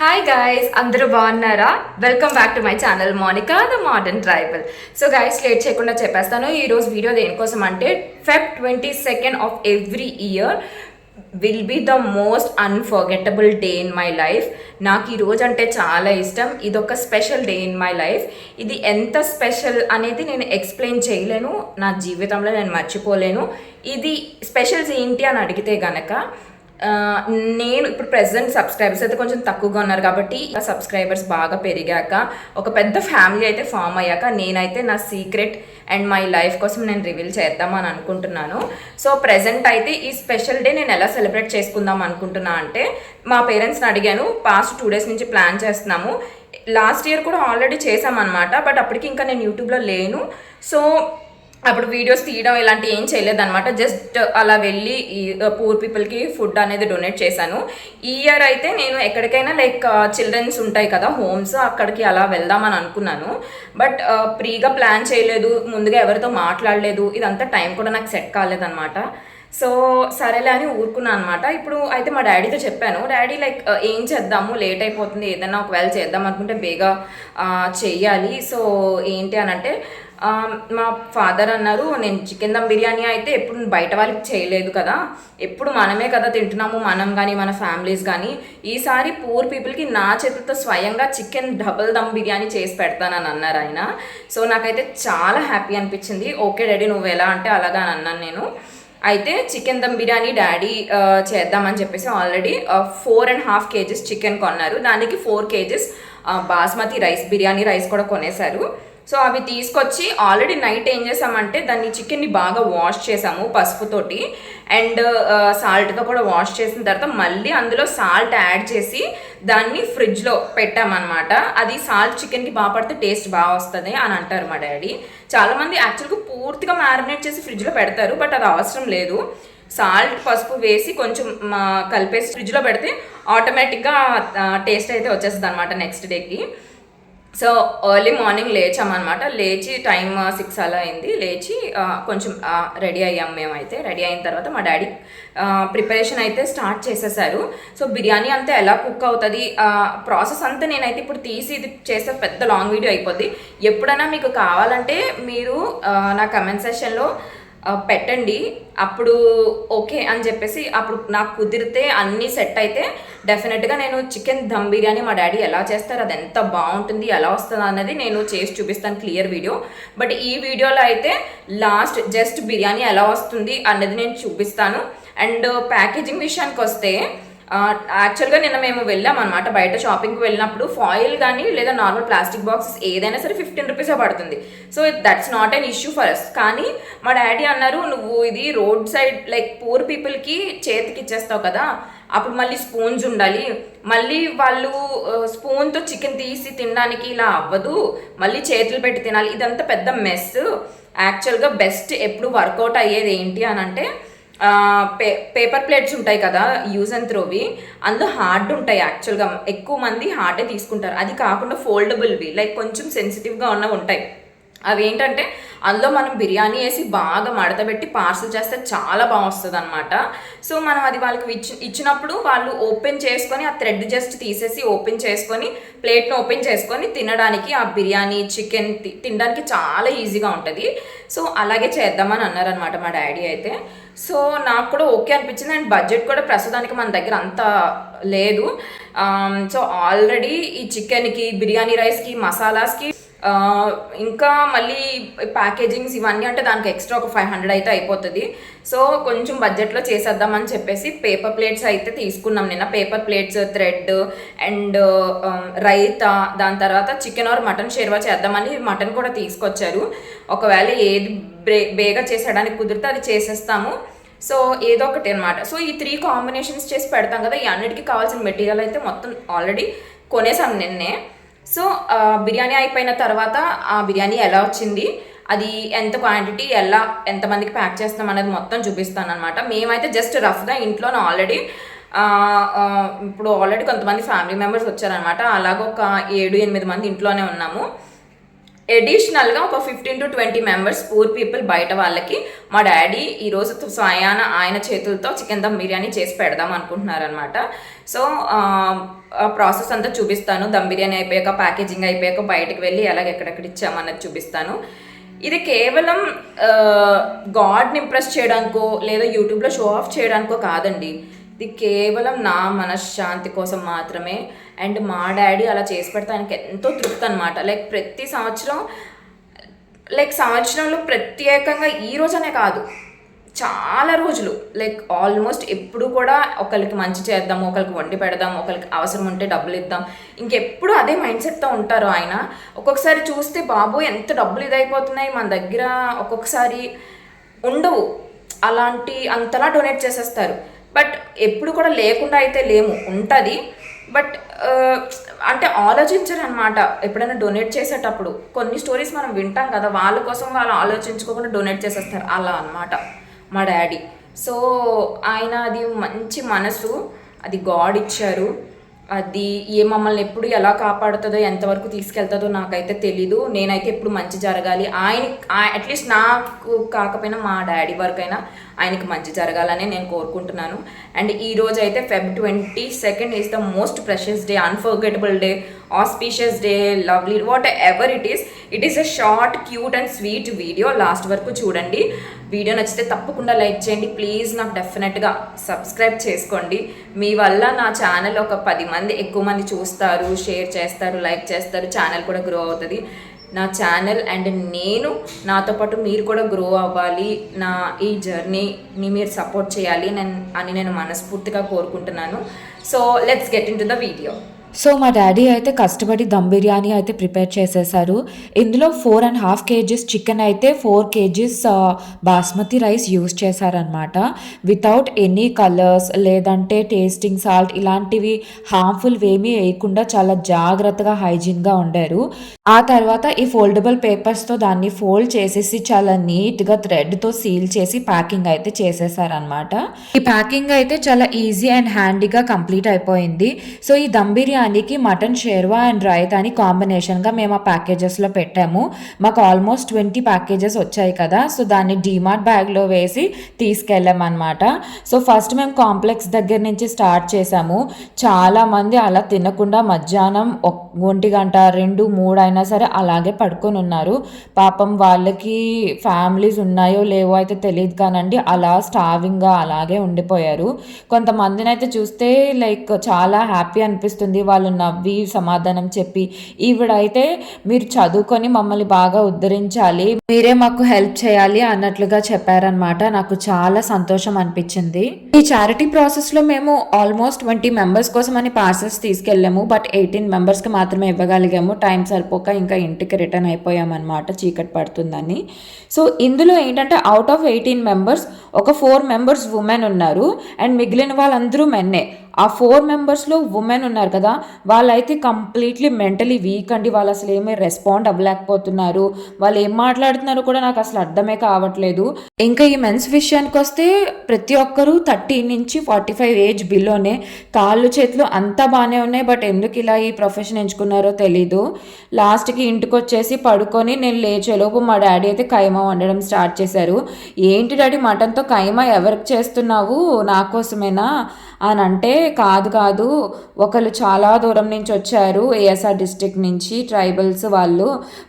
Hi guys, అందరూ బాగున్నారా? Welcome back to my channel Monika the modern tribal. So guys, late చేయకుండా చెప్పేస్తాను. ఈరోజు వీడియో దేనికోసం అంటే Feb 22nd of every year will be the most unforgettable day in my life. నాకు ఈ రోజు అంటే చాలా ఇష్టం. ఇది ఒక special day in my life. ఇది ఎంత స్పెషల్ అనేది నేను ఎక్స్ప్లెయిన్ చేయలేను. నా జీవితంలో నేను మర్చిపోలేను. ఇది స్పెషల్స్ ఏంటి అని అడిగితే గనక నేను ఇప్పుడు ప్రెసెంట్ సబ్స్క్రైబర్స్ అయితే కొంచెం తక్కువగా ఉన్నారు కాబట్టి సబ్స్క్రైబర్స్ బాగా పెరిగాక ఒక పెద్ద ఫ్యామిలీ అయితే ఫామ్ అయ్యాక నేనైతే నా సీక్రెట్ అండ్ మై లైఫ్ కోసం నేను రివీల్ చేద్దామని అనుకుంటున్నాను. సో ప్రెసెంట్ అయితే ఈ స్పెషల్ డే నేను ఎలా సెలబ్రేట్ చేసుకుందాం అనుకుంటున్నా అంటే మా పేరెంట్స్ని అడిగాను. పాస్ట్ 2 days నుంచి ప్లాన్ చేస్తున్నాము. లాస్ట్ ఇయర్ కూడా ఆల్రెడీ చేసామన్నమాట. బట్ అప్పటికి ఇంకా నేను యూట్యూబ్లో లేను. సో అప్పుడు వీడియోస్ తీయడం ఇలాంటి ఏం చేయలేదన్నమాట. జస్ట్ అలా వెళ్ళి ఈ పూర్ పీపుల్కి ఫుడ్ అనేది డొనేట్ చేశాను. ఈ ఇయర్ అయితే నేను ఎక్కడికైనా లైక్ చిల్డ్రన్స్ ఉంటాయి కదా హోమ్స్, అక్కడికి అలా వెళ్దామని అనుకున్నాను. బట్ ప్రీగా ప్లాన్ చేయలేదు, ముందుగా ఎవరితో మాట్లాడలేదు. ఇదంతా టైం కూడా నాకు సెట్ కాలేదన్నమాట. సో సరేలే అని ఊరుకున్నాను అనమాట. ఇప్పుడు అయితే మా డాడీతో చెప్పాను. డాడీ లైక్ ఏం చేద్దాము, లేట్ అయిపోతుంది, ఏదైనా ఒకవేళ చేద్దాం అనుకుంటే బేగా చెయ్యాలి. సో ఏంటి అని అంటే మా ఫాదర్ అన్నారు, నేను చికెన్ దమ్ బిర్యానీ అయితే ఎప్పుడు బయట వాళ్ళకి చేయలేదు కదా, ఎప్పుడు మనమే కదా తింటున్నాము, మనం కానీ మన ఫ్యామిలీస్ కానీ. ఈసారి పూర్ పీపుల్కి నా చేతితో స్వయంగా చికెన్ డబుల్ దమ్ బిర్యానీ చేసి పెడతానని అన్నారు ఆయన. సో నాకైతే చాలా హ్యాపీ అనిపించింది. ఓకే డాడీ, నువ్వు ఎలా అంటే అలాగా అని అన్నాను నేను. అయితే చికెన్ దమ్ బిర్యానీ డాడీ చేద్దామని చెప్పేసి ఆల్రెడీ 4.5 kgs చికెన్ కొన్నారు. దానికి 4 kgs basmati rice, biryani rice కూడా కొనేశారు. సో అవి తీసుకొచ్చి ఆల్రెడీ నైట్ ఏం చేసామంటే దాన్ని చికెన్ని బాగా వాష్ చేసాము పసుపుతోటి అండ్ సాల్ట్తో కూడా వాష్ చేసిన తర్వాత మళ్ళీ అందులో సాల్ట్ యాడ్ చేసి దాన్ని ఫ్రిడ్జ్లో పెట్టామన్నమాట. అది సాల్ట్ చికెన్కి బాగా పడితే టేస్ట్ బాగా వస్తుంది అని అంటారు మా డాడీ. చాలామంది యాక్చువల్గా పూర్తిగా మ్యారినేట్ చేసి ఫ్రిడ్జ్లో పెడతారు, బట్ అది అవసరం లేదు. సాల్ట్ పసుపు వేసి కొంచెం కలిపేసి ఫ్రిడ్జ్లో పెడితే ఆటోమేటిక్గా టేస్ట్ అయితే వచ్చేస్తుంది అనమాట నెక్స్ట్ డేకి. సో ఎర్లీ మార్నింగ్ లేచామన్నమాట. లేచి టైం 6 అలా అయింది. లేచి కొంచెం రెడీ అయ్యాం మేమైతే. రెడీ అయిన తర్వాత మా డాడీ ప్రిపరేషన్ అయితే స్టార్ట్ చేసేసారు. సో బిర్యానీ అంతా ఎలా కుక్ అవుతుంది ప్రాసెస్ అంతా నేనైతే ఇప్పుడు తీసి ఇది చేసే పెద్ద లాంగ్ వీడియో అయిపోద్ది. ఎప్పుడైనా మీకు కావాలంటే మీరు నా కమెంట్ సెషన్లో పెట్టండి. అప్పుడు ఓకే అని చెప్పేసి అప్పుడు నాకు కుదిరితే అన్నీ సెట్ అయితే డెఫినెట్గా నేను చికెన్ దమ్ బిర్యానీ మా డాడీ ఎలా చేస్తారు, అది ఎంత బాగుంటుంది, ఎలా వస్తుంది అన్నది నేను చేసి చూపిస్తాను క్లియర్ వీడియో. బట్ ఈ వీడియోలో అయితే లాస్ట్ జస్ట్ బిర్యానీ ఎలా వస్తుంది అన్నది నేను చూపిస్తాను. అండ్ ప్యాకేజింగ్ విషయానికి వస్తే యాక్చువల్గా నిన్న మేము వెళ్ళామన్నమాట. బయట షాపింగ్కి వెళ్ళినప్పుడు ఫాయిల్ కానీ లేదా నార్మల్ ప్లాస్టిక్ బాక్సెస్ ఏదైనా సరే 15 రూపీసే పడుతుంది. So that's not an issue for us. కానీ మా డాడీ అన్నారు, నువ్వు ఇది రోడ్ సైడ్ లైక్ పూర్ పీపుల్కి చేతికి ఇచ్చేస్తావు కదా, అప్పుడు మళ్ళీ స్పూన్స్ ఉండాలి, మళ్ళీ వాళ్ళు స్పూన్తో చికెన్ తీసి తినడానికి ఇలా అవ్వదు, మళ్ళీ చేతులు పెట్టి తినాలి, ఇదంతా పెద్ద మెస్. యాక్చువల్గా బెస్ట్ ఎప్పుడు వర్కౌట్ అయ్యేది ఏంటి అని అంటే పేపర్ ప్లేట్స్ ఉంటాయి కదా యూజ్ అండ్ త్రోవి, అందులో హార్డ్ ఉంటాయి. యాక్చువల్గా ఎక్కువ మంది హార్డే తీసుకుంటారు. అది కాకుండా ఫోల్డబుల్వి లైక్ కొంచెం సెన్సిటివ్గా ఉన్నవి ఉంటాయి. అవి ఏంటంటే అందులో మనం బిర్యానీ వేసి బాగా మడతపెట్టి పార్సల్ చేస్తే చాలా బాగా వస్తుంది అనమాట. సో మనం అది వాళ్ళకి ఇచ్చినప్పుడు వాళ్ళు ఓపెన్ చేసుకొని ఆ థ్రెడ్ జస్ట్ తీసేసి ఓపెన్ చేసుకొని ప్లేట్ను ఓపెన్ చేసుకొని తినడానికి ఆ బిర్యానీ చికెన్ తినడానికి చాలా ఈజీగా ఉంటుంది. సో అలాగే చేద్దామని అన్నారనమాట మా డాడీ అయితే. సో నాకు కూడా ఓకే అనిపించింది. అండ్ బడ్జెట్ కూడా ప్రస్తుతానికి మన దగ్గర అంత లేదు. సో ఆల్రెడీ ఈ చికెన్కి, బిర్యానీ రైస్కి, మసాలాస్కి ఇంకా మళ్ళీ ప్యాకేజింగ్స్ ఇవన్నీ అంటే దానికి ఎక్స్ట్రా ఒక 500 అయితే అయిపోతుంది. సో కొంచెం బడ్జెట్లో చేసేద్దామని చెప్పేసి పేపర్ ప్లేట్స్ అయితే తీసుకున్నాం నిన్న. Paper plates, thread and raita, దాని తర్వాత చికెన్ ఆర్ మటన్ షేర్వా చేద్దామని మటన్ కూడా తీసుకొచ్చారు. ఒకవేళ ఏది బేగా చేసేయడానికి కుదిరితే అది చేసేస్తాము. సో ఏదో ఒకటి అనమాట. సో ఈ 3 కాంబినేషన్స్ చేసి పెడతాం కదా, ఈ అన్నిటికీ కావాల్సిన మెటీరియల్ అయితే మొత్తం ఆల్రెడీ కొనేసాం నిన్నే. సో బిర్యానీ అయిపోయిన తర్వాత ఆ బిర్యానీ ఎలా వచ్చింది, అది ఎంత క్వాంటిటీ, ఎలా ఎంతమందికి ప్యాక్ చేస్తాం అనేది మొత్తం చూపిస్తాను అనమాట. మేమైతే జస్ట్ రఫ్గా ఇంట్లోనే ఆల్రెడీ ఇప్పుడు ఆల్రెడీ కొంతమంది ఫ్యామిలీ మెంబర్స్ వచ్చారనమాట. అలాగ ఒక 7-8 మంది ఇంట్లోనే ఉన్నాము. ఎడిషనల్గా ఒక 15 to 20 మెంబర్స్ పూర్ పీపుల్ బయట వాళ్ళకి మా డాడీ ఈరోజు స్వయాన ఆయన చేతులతో చికెన్ దమ్ బిర్యానీ చేసి పెడదాం అనుకుంటున్నారనమాట. సో ఆ ప్రాసెస్ అంతా చూపిస్తాను. దమ్ బిర్యానీ అయిపోయాక, ప్యాకేజింగ్ అయిపోయాక బయటకు వెళ్ళి ఎక్కడెక్కడ ఇచ్చామన్నది చూపిస్తాను. ఇది కేవలం గాడ్ని ఇంప్రెస్ చేయడానికో లేదా యూట్యూబ్లో షో ఆఫ్ చేయడానికో కాదండి. ఇది కేవలం నా మనశ్శాంతి కోసం మాత్రమే. అండ్ మా డాడీ అలా చేసి పెడితే ఆయనకి ఎంతో తృప్తి అనమాట. లైక్ ప్రతి సంవత్సరం, సంవత్సరంలో ప్రత్యేకంగా ఈ రోజనే కాదు, చాలా రోజులు, లైక్ ఆల్మోస్ట్ ఎప్పుడు కూడా ఒకరికి మంచి చేద్దాం, ఒకరికి వండి పెడదాం, ఒకరికి అవసరం ఉంటే డబ్బులు ఇద్దాం, ఇంకెప్పుడు అదే మైండ్ సెట్తో ఉంటారు ఆయన. ఒక్కొక్కసారి చూస్తే బాబు ఎంత డబ్బులు ఇదైపోతున్నాయి మన దగ్గర, ఒక్కొక్కసారి ఉండవు, అంతలా డొనేట్ చేసేస్తారు. బట్ ఎప్పుడు కూడా లేకుండా అయితే లేము, ఉంటుంది. బట్ అంటే ఆలోచించరు అనమాట. ఎప్పుడైనా డొనేట్ చేసేటప్పుడు కొన్ని స్టోరీస్ మనం వింటాం కదా, వాళ్ళ కోసం వాళ్ళు ఆలోచించుకోకుండా డొనేట్ చేసేస్తారు, అలా అనమాట మా డాడీ. సో ఆయన అది మంచి మనసు, అది గాడ్ ఇచ్చారు. అది మమ్మల్ని ఎప్పుడు ఎలా కాపాడుతుందో, ఎంతవరకు తీసుకెళ్తుందో నాకైతే తెలీదు. నేనైతే ఎప్పుడు మంచి జరగాలి, అట్లీస్ట్ నాకు కాకపోయినా మా డాడీ వరకైనా ఆయనకి మంచి జరగాలని నేను కోరుకుంటున్నాను. అండ్ ఈరోజు అయితే Feb 22 is the most precious day, unforgettable day, auspicious day, lovely, what ever it is a short, cute and sweet video. Last వరకు చూడండి. వీడియో నచ్చితే తప్పకుండా లైక్ చేయండి ప్లీజ్. నాకు డెఫినెట్గా సబ్స్క్రైబ్ చేసుకోండి. మీ వల్ల నా ఛానల్ ఒక 10 మంది ఎక్కువ మంది చూస్తారు, షేర్ చేస్తారు, లైక్ చేస్తారు, ఛానల్ కూడా గ్రో అవుతుంది. నా ఛానల్ అండ్ నాతో పాటు మీరు కూడా గ్రో అవ్వాలి, నా ఈ జర్నీని మీరు సపోర్ట్ చేయాలి అని నేను మనస్ఫూర్తిగా కోరుకుంటున్నాను. So let's get in to the video. So మా డాడీ అయితే కష్టపడి దమ్ బిర్యానీ అయితే ప్రిపేర్ చేసేసారు. ఇందులో 4.5 kgs చికెన్ అయితే 4 kgs బాస్మతి రైస్ యూస్ చేశారనమాట. వితౌట్ ఎనీ కలర్స్ లేదంటే టేస్టింగ్ సాల్ట్ ఇలాంటివి హార్మ్ఫుల్ ఏమీ వేయకుండా చాలా జాగ్రత్తగా హైజీన్గా ఉండారు. ఆ తర్వాత ఈ ఫోల్డబుల్ పేపర్స్తో దాన్ని ఫోల్డ్ చేసేసి చాలా నీట్గా థ్రెడ్తో సీల్ చేసి ప్యాకింగ్ అయితే చేసేసారనమాట. ఈ ప్యాకింగ్ అయితే చాలా ఈజీ అండ్ హ్యాండీగా కంప్లీట్ అయిపోయింది. సో ఈ దమ్ బిర్యానీ మటన్ షేర్వా అండ్ రైతాని కాంబినేషన్గా మేము ఆ ప్యాకేజెస్లో పెట్టాము. మాకు ఆల్మోస్ట్ 20 ప్యాకేజెస్ వచ్చాయి కదా, సో దాన్ని డీమార్ట్ బ్యాగ్లో వేసి తీసుకెళ్ళామన్నమాట. సో ఫస్ట్ మేము కాంప్లెక్స్ దగ్గర నుంచి స్టార్ట్ చేసాము. చాలామంది అలా తినకుండా మధ్యాహ్నం 1 గంట 2, 3 అయినా సరే అలాగే పడుకొని ఉన్నారు. పాపం వాళ్ళకి ఫ్యామిలీస్ ఉన్నాయో లేవో అయితే తెలియదు కానండి, అలా స్టావింగ్గా అలాగే ఉండిపోయారు. కొంతమందిని అయితే చూస్తే లైక్ చాలా హ్యాపీ అనిపిస్తుంది, వాళ్ళు నవ్వి సమాధానం చెప్పి, ఈవిడైతే మీరు చదువుకొని మమ్మల్ని బాగా ఉద్ధరించాలి, మీరే మాకు హెల్ప్ చేయాలి అన్నట్లుగా చెప్పారనమాట. నాకు చాలా సంతోషం అనిపించింది. ఈ చారిటీ ప్రాసెస్లో మేము ఆల్మోస్ట్ 20 మెంబర్స్ కోసం అని పార్సల్స్ తీసుకెళ్ళాము. బట్ 18 మెంబర్స్కి మాత్రమే ఇవ్వగలిగాము. టైం సరిపోక ఇంకా ఇంటికి రిటర్న్ అయిపోయామన్నమాట, చీకటి పడుతుందని. సో ఇందులో ఏంటంటే అవుట్ ఆఫ్ 18 మెంబర్స్ ఒక 4 మెంబర్స్ ఉమెన్ ఉన్నారు అండ్ మిగిలిన వాళ్ళందరూ మెన్నే. ఆ 4 మెంబర్స్లో ఉమెన్ ఉన్నారు కదా, వాళ్ళైతే కంప్లీట్లీ మెంటలీ వీక్ అండి. వాళ్ళు అసలు ఏమీ రెస్పాండ్ అవ్వలేకపోతున్నారు. వాళ్ళు ఏం మాట్లాడుతున్నారో కూడా నాకు అసలు అర్థమే కావట్లేదు. ఇంకా ఈ మెన్స్ విషయానికి వస్తే ప్రతి ఒక్కరూ 30 నుంచి 45 ఏజ్ బిలోనే. కాళ్ళు చేతులు అంతా బాగానే ఉన్నాయి, బట్ ఎందుకు ఇలా ఈ ప్రొఫెషన్ ఎంచుకున్నారో తెలీదు. లాస్ట్కి ఇంటికి వచ్చేసి పడుకొని నేను లేచేలోపు మా డాడీ అయితే కైమా వండడం స్టార్ట్ చేశారు. ఏంటి డాడీ మటన్తో కైమా ఎవరికి చేస్తున్నావు, నా కోసమేనా అని అంటే, కాదు ఒకళ్ళు చాలా దూరం నుంచి వచ్చారు, ఏఎస్ఆర్ డిస్ట్రిక్ట్ నుంచి ట్రైబల్స్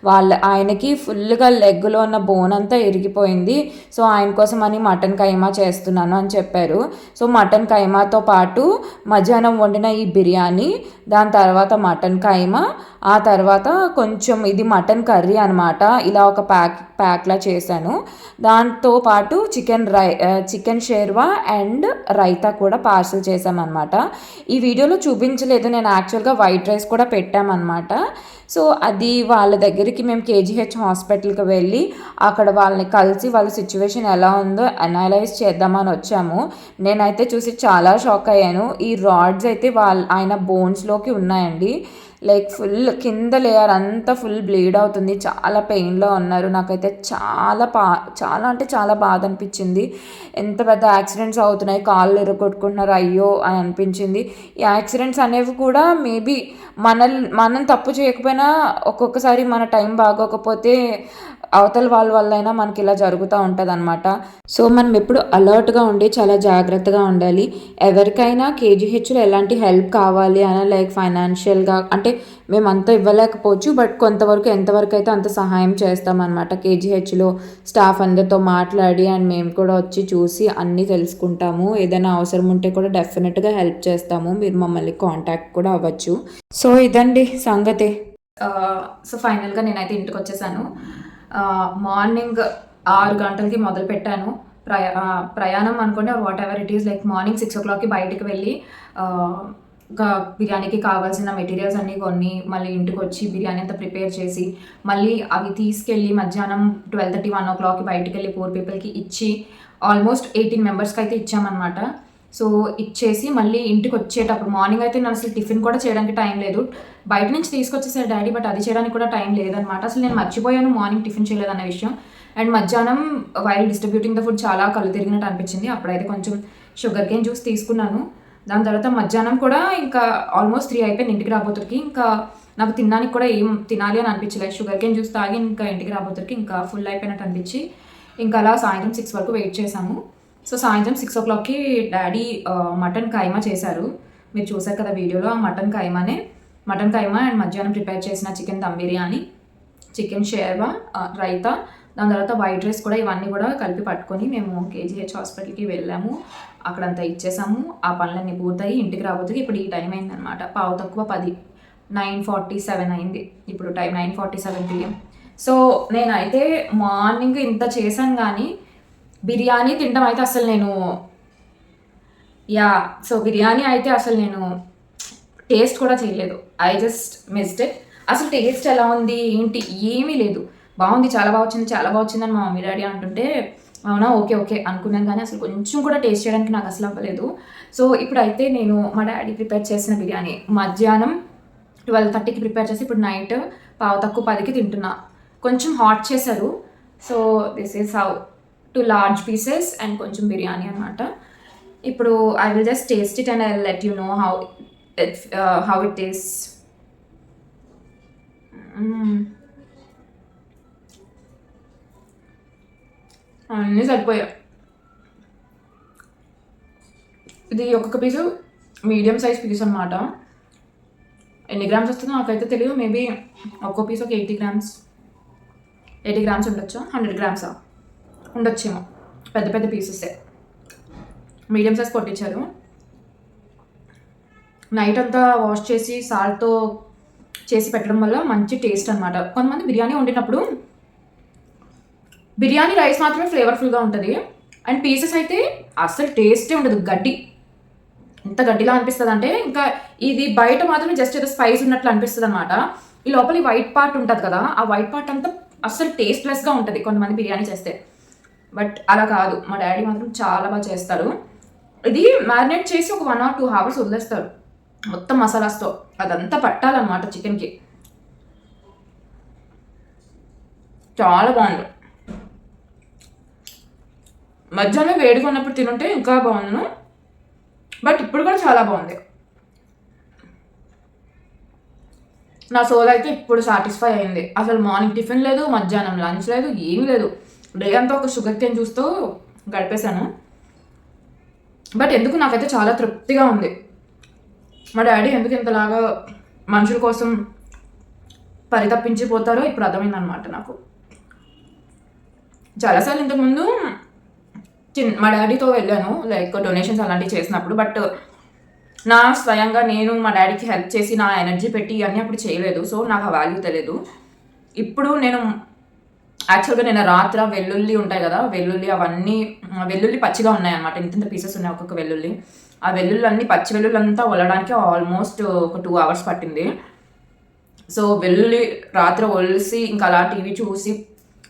వాళ్ళ ఆయనకి ఫుల్గా లెగ్లో ఉన్న బోన్ అంతా ఇరిగిపోయింది, సో ఆయన కోసం అని మటన్ కైమా చేస్తున్నాను అని చెప్పారు. సో మటన్ కైమాతో పాటు మధ్యాహ్నం వండిన ఈ బిర్యానీ, దాని తర్వాత మటన్ కైమా, ఆ తర్వాత కొంచెం ఇది మటన్ కర్రీ అనమాట. ఇలా ఒక ప్యాక్లా చేశాను. దాంతోపాటు చికెన్ షేర్వా అండ్ రైతా కూడా పార్సల్ చేశామన్నమాట. ఈ వీడియోలో చూపించలేదు, నేను యాక్చువల్గా వైట్ రైస్ కూడా పెట్టామన్నమాట. సో అది వాళ్ళ దగ్గరికి మేము కేజీహెచ్ హాస్పిటల్కి వెళ్ళి అక్కడ వాళ్ళని కలిసి వాళ్ళ సిచ్యువేషన్ ఎలా ఉందో అనలైజ్ చేద్దామని వచ్చాము. నేనైతే చూసి చాలా షాక్ అయ్యాను. ఈ రాడ్స్ అయితే ఆయన బోన్స్లోకి ఉన్నాయండి. లైక్ ఫుల్ కింద లేయర్ అంతా ఫుల్ బ్లీడ్ అవుతుంది, చాలా పెయిన్లో ఉన్నారు. నాకైతే చాలా అంటే చాలా బాధ అనిపించింది. ఎంత పెద్ద యాక్సిడెంట్స్ అవుతున్నాయి, కాళ్ళు ఎరగొట్టుకుంటున్నారు అయ్యో అని అనిపించింది. ఈ యాక్సిడెంట్స్ అనేవి కూడా మేబీ మనం తప్పు చేయకపోయినా ఒక్కొక్కసారి మన టైం బాగోకపోతే అవతల వాళ్ళ వల్ల అయినా మనకి ఇలా జరుగుతూ ఉంటుంది అనమాట. సో మనం ఎప్పుడు అలర్ట్గా ఉండి చాలా జాగ్రత్తగా ఉండాలి. ఎవరికైనా కేజీహెచ్లో ఎలాంటి హెల్ప్ కావాలి అని లైక్ ఫైనాన్షియల్గా అంటే మేమంతా ఇవ్వలేకపోవచ్చు, బట్ కొంతవరకు ఎంతవరకు అయితే అంత సహాయం చేస్తామన్నమాట. కేజీహెచ్లో స్టాఫ్ అందరితో మాట్లాడి అండ్ మేము కూడా వచ్చి చూసి అన్నీ తెలుసుకుంటాము. ఏదైనా అవసరం ఉంటే కూడా డెఫినెట్గా హెల్ప్ చేస్తాము. మీరు మమ్మల్ని కాంటాక్ట్ కూడా అవ్వచ్చు. సో ఇదండి సంగతి. సో ఫైనల్గా నేనైతే ఇంటికి వచ్చేసాను. మార్నింగ్ 6 గంటలకి మొదలు పెట్టాను ప్రయాణం అనుకోండి, what ever it is. Like morning 6 o'clockకి బయటికి వెళ్ళి బిర్యానీకి కావాల్సిన మెటీరియల్స్ అన్నీ కొన్ని మళ్ళీ ఇంటికి వచ్చి బిర్యానీ అంతా ప్రిపేర్ చేసి మళ్ళీ అవి తీసుకెళ్ళి మధ్యాహ్నం 12:30 1 o'clockకి బయటికి వెళ్ళి 4 peopleకి ఇచ్చి ఆల్మోస్ట్ 18 మెంబర్స్కి అయితే ఇచ్చామన్నమాట. సో ఇచ్చేసి మళ్ళీ ఇంటికి వచ్చేటప్పుడు మార్నింగ్ అయితే నేను అసలు టిఫిన్ కూడా చేయడానికి టైం లేదు. బయట నుంచి తీసుకొచ్చేసారు డాడీ, బట్ అది చేయడానికి కూడా టైం లేదనమాట. అసలు నేను మర్చిపోయాను మార్నింగ్ టిఫిన్ చేయలేదన్న విషయం. అండ్ మధ్యాహ్నం వైల్ డిస్ట్రిబ్యూటింగ్ ద ఫుడ్ చాలా కళ్ళు తిరిగినట్టు అనిపించింది. అప్పుడైతే కొంచెం షుగర్ కేన్ జ్యూస్ తీసుకున్నాను. దాని తర్వాత మధ్యాహ్నం కూడా ఇంకా ఆల్మోస్ట్ 3 అయిపోయింది ఇంటికి రాబోతురికి. ఇంకా నాకు తినడానికి కూడా ఏం తినాలి అని అనిపించలేదు. షుగర్ కేన్ జ్యూస్ తాగి ఇంకా ఇంటికి రాబోతురికి ఇంకా ఫుల్ అయిపోయినట్టు అనిపించి ఇంకా అలా సాయంత్రం 6 వరకు వెయిట్ చేశాము. సో సాయంత్రం 6 o'clockకి డాడీ మటన్ కైమా చేశారు. మీరు చూసారు కదా వీడియోలో. ఆ మటన్ కైమా అండ్ మధ్యాహ్నం ప్రిపేర్ చేసిన చికెన్ దమ్ బిర్యానీ, చికెన్ షేర్వా, రైతా, దాని తర్వాత వైట్ రైస్ కూడా, ఇవన్నీ కూడా కలిపి పట్టుకొని మేము కేజీహెచ్ హాస్పిటల్కి వెళ్ళాము. అక్కడంతా ఇచ్చేసాము. ఆ పనులన్నీ పూర్తయి ఇంటికి రాబోతుకి ఇప్పుడు ఈ టైం అయిందనమాట. 10:15 9:47 అయింది. ఇప్పుడు టైం 9:47 PM. సో నేనైతే మార్నింగ్ ఇంత చేశాను కానీ బిర్యానీ తినడం అయితే అసలు నేను బిర్యానీ అయితే అసలు నేను టేస్ట్ కూడా చేయలేదు. I just missed it. అసలు టేస్ట్ ఎలా ఉంది ఏంటి ఏమీ లేదు. బాగుంది, చాలా బాగా వచ్చింది అని మా మమ్మీ డాడీ అంటుంటే అవునా ఓకే అనుకున్నాను, కానీ అసలు కొంచెం కూడా టేస్ట్ చేయడానికి నాకు అసలు అవ్వలేదు. సో ఇప్పుడైతే నేను మా డాడీ ప్రిపేర్ చేసిన బిర్యానీ మధ్యాహ్నం 12:30కి ప్రిపేర్ చేసి ఇప్పుడు నైట్ 9:10కి తింటున్నా. కొంచెం హాట్ చేశారు. So this is how 2 large pieces and కొంచెం బిర్యానీ అనమాట. ఇప్పుడు I will just taste it and I will let you know how it is. అన్నీ సరిపోయాయి. ఇది ఒక్కొక్క పీసు మీడియం సైజ్ పీస్ అనమాట. ఎన్ని గ్రామ్స్ వస్తుందో నాకైతే తెలియదు. మేబీ ఒక్కో పీస్ ఒక 80 grams ఉండొచ్చా, 100 grams ఉండొచ్చేమో. పెద్ద పీసెసే, మీడియం సైజ్ కొట్టించారు. నైట్ అంతా వాష్ చేసి సాల్ట్తో చేసి పెట్టడం వల్ల మంచి టేస్ట్ అనమాట. కొంతమంది బిర్యానీ వండినప్పుడు బిర్యానీ రైస్ మాత్రమే ఫ్లేవర్ఫుల్గా ఉంటుంది అండ్ పీసెస్ అయితే అసలు టేస్టే ఉండదు. ఎంత గడ్డిలా అనిపిస్తుంది అంటే ఇంకా ఇది బయట మాత్రమే జస్ట్ ఏదో స్పైస్ ఉన్నట్లు అనిపిస్తుంది అనమాట. ఈ లోపల ఈ వైట్ పార్ట్ ఉంటుంది కదా, ఆ వైట్ పార్ట్ అంతా అసలు టేస్ట్లెస్గా ఉంటుంది కొంతమంది బిర్యానీ చేస్తే. బట్ అలా కాదు, మా డాడీ మాత్రం చాలా బాగా చేస్తారు. ఇది మ్యారినేట్ చేసి ఒక 1 or 2 hours వదిలేస్తారు మొత్తం మసాలాస్తో. అదంతా పట్టాలన్నమాట చికెన్కి. చాలా బాగుంది. మధ్యాహ్నం వేడిగా ఉన్నప్పుడు తినుంటే ఇంకా బాగుండు, బట్ ఇప్పుడు కూడా చాలా బాగుంది. నా సోల్ అయితే ఇప్పుడు సాటిస్ఫై అయింది. అసలు మార్నింగ్ టిఫిన్ లేదు, మధ్యాహ్నం లంచ్ లేదు, ఏమీ లేదు. డే అంతా ఒక షుగర్ కేన్ చూస్తూ గడిపేశాను. బట్ ఎందుకు నాకైతే చాలా తృప్తిగా ఉంది. మా డాడీ ఎందుకు ఇంతలాగా మనుషుల కోసం పరితపించిపోతారో ఇప్పుడు అర్థమైందనమాట నాకు. చాలాసార్లు ఇంతకుముందు మా డాడీతో వెళ్ళాను లైక్ డొనేషన్స్ అలాంటివి చేసినప్పుడు. బట్ నా స్వయంగా నేను మా డాడీకి హెల్ప్ చేసి నా ఎనర్జీ పెట్టి అన్నీ అప్పుడు చేయలేదు. సో నాకు ఆ వాల్యూ తెలియదు. ఇప్పుడు నేను యాక్చువల్గా నేను రాత్ర వెల్లుల్లి ఉంటాయి కదా, వెల్లుల్లి పచ్చిగా ఉన్నాయన్నమాట. ఇంత పీసెస్ ఉన్నాయి ఒక్కొక్క వెల్లుల్లి. ఆ వెల్లుల్లి పచ్చి వెల్లుల్లి అంతా ఒలడానికి ఆల్మోస్ట్ ఒక 2 hours పట్టింది. సో వెల్లుల్లి రాత్ర ఒలిసి ఇంకా అలా టీవీ చూసి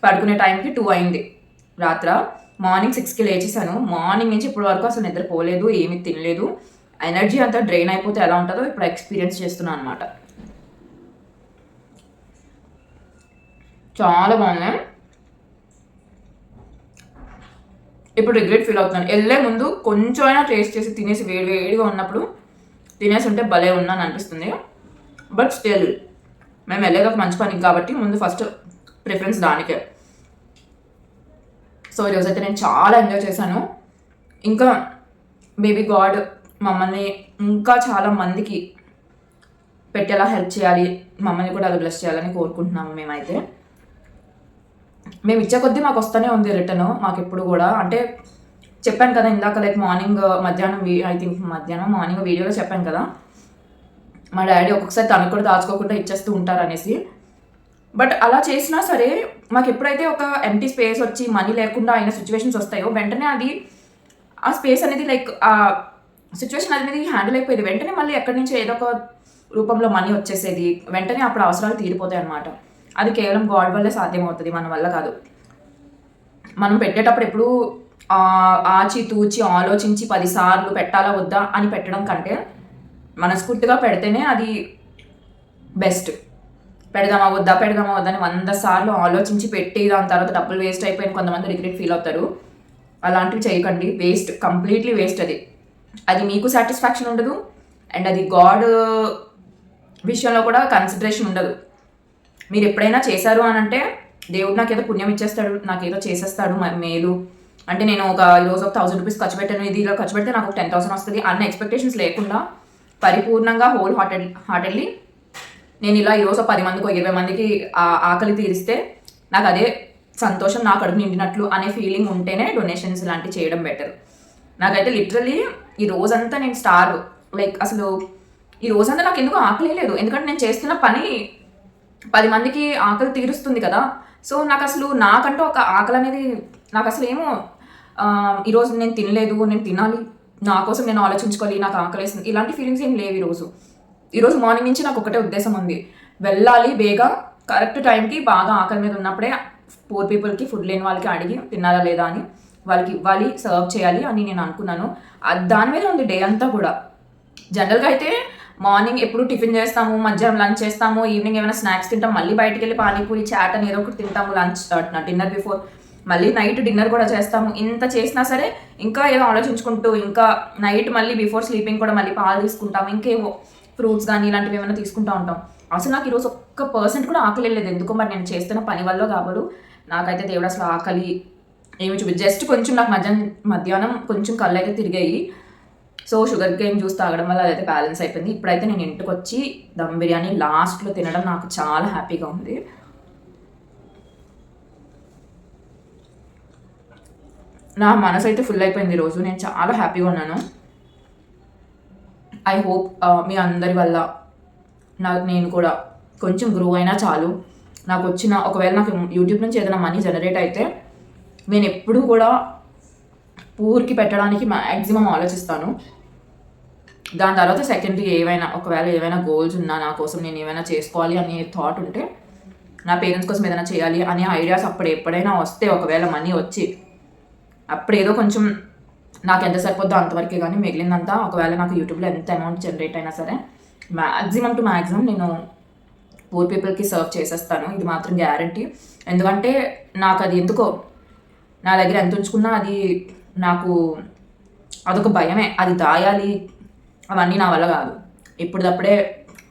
పడుకునే టైంకి 2 అయింది రాత్ర. మార్నింగ్ 6కి లేచేసాను. మార్నింగ్ నుంచి ఇప్పటి వరకు అసలు నిద్రపోలేదు, ఏమీ తినలేదు. ఎనర్జీ అంతా డ్రైన్ అయిపోతే ఎలా ఉంటుందో ఇప్పుడు ఎక్స్పీరియన్స్ చేస్తున్నాను అనమాట. చాలా బాగుంది. ఇప్పుడు రిగ్రెట్ ఫీల్ అవుతున్నాను. వెళ్ళే ముందు కొంచెం అయినా టేస్ట్ చేసి తినేసి వేడిగా ఉన్నప్పుడు తినేసి ఉంటే భలే ఉన్నాను అనిపిస్తుంది. బట్ స్టిల్ మేము వెళ్ళేది ఒక మంచి పనికి కాబట్టి ముందు ఫస్ట్ ప్రిఫరెన్స్ దానికే. సో ఈరోజైతే నేను చాలా ఎంజాయ్ చేశాను. ఇంకా మేబీ గాడ్ మమ్మల్ని ఇంకా చాలా మందికి పెట్టేలా హెల్ప్ చేయాలి, మమ్మల్ని కూడా అది బ్లెస్ చేయాలని కోరుకుంటున్నాము. మేమైతే మేము ఇచ్చే కొద్దీ మాకు వస్తూనే ఉంది రిటర్న్. మాకు ఎప్పుడు కూడా అంటే చెప్పాను కదా ఇందాక, లైక్ మార్నింగ్ మార్నింగ్ వీడియోలో చెప్పాను కదా, మా డాడీ ఒక్కొక్కసారి తనకు కూడా దాచుకోకుండా ఇచ్చేస్తూ ఉంటారు అనేసి. బట్ అలా చేసినా సరే మాకు ఎప్పుడైతే ఒక ఎంటీ స్పేస్ వచ్చి మనీ లేకుండా అయిన సిచ్యువేషన్స్ వస్తాయో వెంటనే అది ఆ స్పేస్ అనేది లైక్ ఆ సిచ్యువేషన్ అనేది హ్యాండిల్ అయిపోయేది. వెంటనే మళ్ళీ ఎక్కడి నుంచి ఏదో ఒక రూపంలో మనీ వచ్చేసేది, వెంటనే అప్పుడు అవసరాలు తీరిపోతాయి అన్నమాట. అది కేవలం గాడ్ వల్లే సాధ్యమవుతుంది, మన వల్ల కాదు. మనం పెట్టేటప్పుడు ఎప్పుడు ఆచి తూచి ఆలోచించి 10 సార్లు పెట్టాలా వద్దా అని పెట్టడం కంటే మనస్ఫూర్తిగా పెడితేనే అది బెస్ట్. పెడదామా వద్దా అని 100 సార్లు ఆలోచించి పెట్టి దాని తర్వాత డబ్బులు వేస్ట్ అయిపోయిన కొంతమంది రిగ్రెట్ ఫీల్ అవుతారు. అలాంటివి చేయకండి, వేస్ట్, కంప్లీట్లీ వేస్ట్. అది మీకు సాటిస్ఫాక్షన్ ఉండదు, అండ్ అది గాడ్ విషయంలో కూడా కన్సిడరేషన్ ఉండదు. మీరు ఎప్పుడైనా చేశారు అని అంటే దేవుడు నాకు ఏదో పుణ్యం ఇచ్చేస్తాడు, నాకు ఏదో చేసేస్తాడు మేలు. అంటే నేను ఈరోజు ఒక 1000 రూపీస్ ఖర్చు పెట్టాను, ఇది ఇలా ఖర్చు పెడితే నాకు 10,000 వస్తుంది అన్న ఎక్స్పెక్టేషన్స్ లేకుండా పరిపూర్ణంగా హోల్ హార్టెడ్లీ నేను ఇలా ఈరోజు 10 మందికి 20 మందికి ఆకలి తీరిస్తే నాకు అదే సంతోషం, నాకు అడుగు నిండినట్లు అనే ఫీలింగ్ ఉంటేనే డొనేషన్స్ లాంటివి చేయడం బెటర్. నాకైతే లిటరలీ ఈ రోజంతా నేను లైక్ అసలు ఈ రోజంతా నాకు ఎందుకు ఆకలి లేదు, ఎందుకంటే నేను చేస్తున్న పని 10 మందికి ఆకలి తీరుస్తుంది కదా. సో నాకు అసలు నాకంటూ ఒక ఆకలి అనేది నాకు అసలు ఏమో ఈరోజు నేను తినలేదు, నేను తినాలి, నా కోసం నేను ఆలోచించుకోవాలి, నాకు ఆకలేస్తుంది, ఇలాంటి ఫీలింగ్స్ ఏం లేవు. ఈరోజు మార్నింగ్ నుంచి నాకు ఒకటే ఉద్దేశం ఉంది, వెళ్ళాలి బేగా కరెక్ట్ టైంకి, బాగా ఆకలి మీద ఉన్నప్పుడే పూర్ పీపుల్కి, ఫుడ్ లేని వాళ్ళకి అడిగి తిన్నారా లేదా అని వాళ్ళకి ఇవ్వాలి, సర్వ్ చేయాలి అని నేను అనుకున్నాను. దాని మీద ఉంది డే అంతా కూడా. జనరల్గా అయితే మార్నింగ్ ఎప్పుడు టిఫిన్ చేస్తాము, మధ్యాహ్నం లంచ్ చేస్తాము, ఈవినింగ్ ఏమైనా స్నాక్స్ తింటాం, మళ్ళీ బయటికి వెళ్ళి పానీపూరి చాట్ అని ఏదో ఒకటి తింటాము లంచ్ డిన్నర్ బిఫోర్, మళ్ళీ నైట్ డిన్నర్ కూడా చేస్తాము. ఇంత చేసినా సరే ఇంకా ఏదో ఆలోచించుకుంటూ, ఇంకా నైట్ మళ్ళీ బిఫోర్ స్లీపింగ్ కూడా మళ్ళీ పాలు తీసుకుంటాం, ఇంకేవో ఫ్రూట్స్ కానీ ఇలాంటివి ఏమైనా తీసుకుంటూ ఉంటాం. అసలు నాకు ఈరోజు 1% కూడా ఆకలి లేదు, ఎందుకో మరి నేను చేస్తున్న పని వల్ల కాబోలు. నాకైతే దేవుడు అసలు ఆకలి ఏమి జస్ట్ కొంచెం నాకు మధ్యాహ్నం కొంచెం కళ్ళు అయితే తిరిగాయి. సో షుగర్ కేన్ జ్యూస్ తాగడం వల్ల అదైతే బ్యాలెన్స్ అయిపోయింది. ఇప్పుడైతే నేను ఇంటికి వచ్చి దమ్ బిర్యానీ లాస్ట్లో తినడం నాకు చాలా హ్యాపీగా ఉంది. నా మనసు అయితే ఫుల్ అయిపోయింది ఈరోజు, నేను చాలా హ్యాపీగా ఉన్నాను. ఐ హోప్ మీ అందరి వల్ల నేను కూడా కొంచెం గ్రో అయినా చాలు. నాకు ఒకవేళ నాకు యూట్యూబ్ నుంచి ఏదైనా మనీ జనరేట్ అయితే నేను ఎప్పుడూ కూడా పూర్కి పెట్టడానికి మ్యాక్సిమం ఆలోచిస్తాను. దాని తర్వాత సెకండరీ ఒకవేళ ఏవైనా గోల్స్ ఉన్నా, నా కోసం నేను ఏమైనా చేసుకోవాలి అనే థాట్ ఉంటే, నా పేరెంట్స్ కోసం ఏదైనా చేయాలి అనే ఐడియాస్ ఎప్పుడైనా వస్తే, ఒకవేళ మనీ వచ్చి అప్పుడు ఏదో కొంచెం నాకు ఎంత సరిపోద్దో అంతవరకే, కానీ మిగిలిందంతా ఒకవేళ నాకు యూట్యూబ్లో ఎంత అమౌంట్ జనరేట్ అయినా సరే మ్యాక్సిమం నేను పూర్ పీపుల్కి సర్వ్ చేసేస్తాను. ఇది మాత్రం గ్యారంటీ. ఎందుకంటే నాకు అది ఎందుకో నా దగ్గర ఎంత ఉంచుకున్నా అది నాకు అదొక భయమే, అది దాయాలి అవన్నీ నా వల్ల కాదు. ఇప్పుడప్పుడే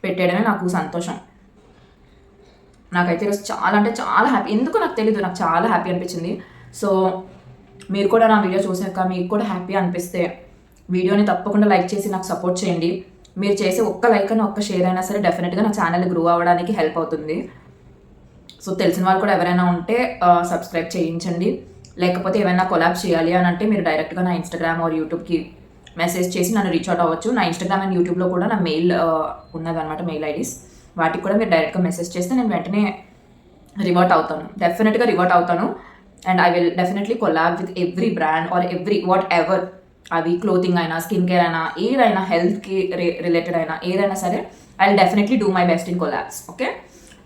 పెట్టేయడమే నాకు సంతోషం. నాకైతే ఈరోజు చాలా అంటే చాలా హ్యాపీ, ఎందుకో నాకు తెలీదు, నాకు చాలా హ్యాపీ అనిపించింది. సో మీరు కూడా నా వీడియో చూసాక మీకు కూడా హ్యాపీ అనిపిస్తే వీడియోని తప్పకుండా లైక్ చేసి నాకు సపోర్ట్ చేయండి. మీరు చేసే ఒక్క లైక్ అని ఒక్క షేర్ అయినా సరే డెఫినెట్గా నా ఛానల్ గ్రో అవ్వడానికి హెల్ప్ అవుతుంది. సో తెలిసిన వాళ్ళు కూడా ఎవరైనా ఉంటే సబ్స్క్రైబ్ చేయించండి. లేకపోతే ఏమైనా కొలాబ్ చేయాలి అని అంటే మీరు డైరెక్ట్గా నా ఇన్స్టాగ్రామ్ ఆర్ యూట్యూబ్కి మెసేజ్ చేసి నన్ను రీచ్ అవుట్ అవ్వచ్చు. నా ఇన్స్టాగ్రామ్ అండ్ యూట్యూబ్లో కూడా నా మెయిల్ ఉన్నదన్నమాట, మెయిల్ ఐడీస్. వాటికి కూడా మీరు డైరెక్ట్గా మెసేజ్ చేస్తే నేను వెంటనే రివర్ట్ అవుతాను, డెఫినెట్గా రివర్ట్ అవుతాను. And I will definitely collab with every brand or what ever, అవి క్లోతింగ్ అయినా, స్కిన్ కేర్ అయినా, ఏదైనా హెల్త్కి రిలేటెడ్ అయినా ఏదైనా సరే, I will definitely do my best in collabs. Okay,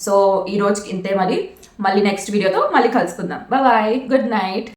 so ఈ రోజుకి ఇంతే. మళ్ళీ నెక్స్ట్ వీడియోతో మళ్ళీ కలుసుకుందాం. Bye, good night.